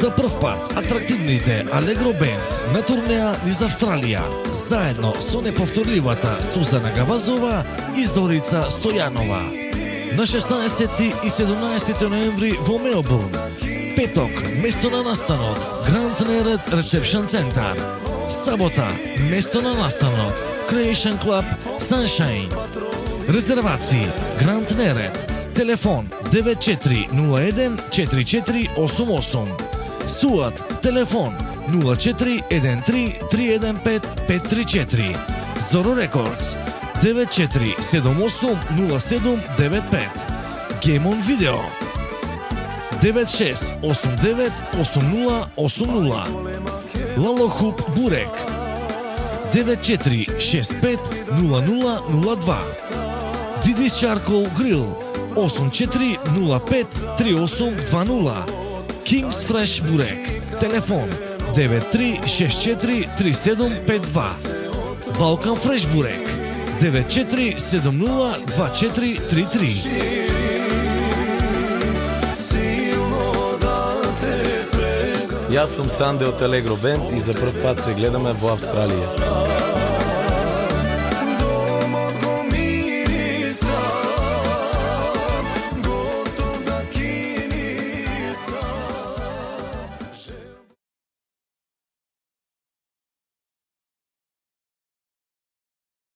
За прв пат атрактивните Алегро Бенд на турнеја низ Австралија, заедно со неповторливата Сузана Гавазова и Зорица Стојанова. На 16 и 17 ноември во Мелбурн. Петок, место на настанот, Гранд Нерет Рецепшн Центар. Сабота, место на настанот, Creation Club Sunshine. Резервации, Гранд Нерет. Телефон 9401 4488. Суат, телефон 0413 315 534. Зоро Рекордс 9478 0795. Геймон Видео 9689 8080. Лалохуб Бурек 9465 0002. Дидис Чаркол Грил 8405 3820. King's Fresh Бурек. Телефон 93643752. Балкан Фреш Бурек 94702433. Јас сум Санде од Алегро Бенд и за прв пат се гледаме во Австралија.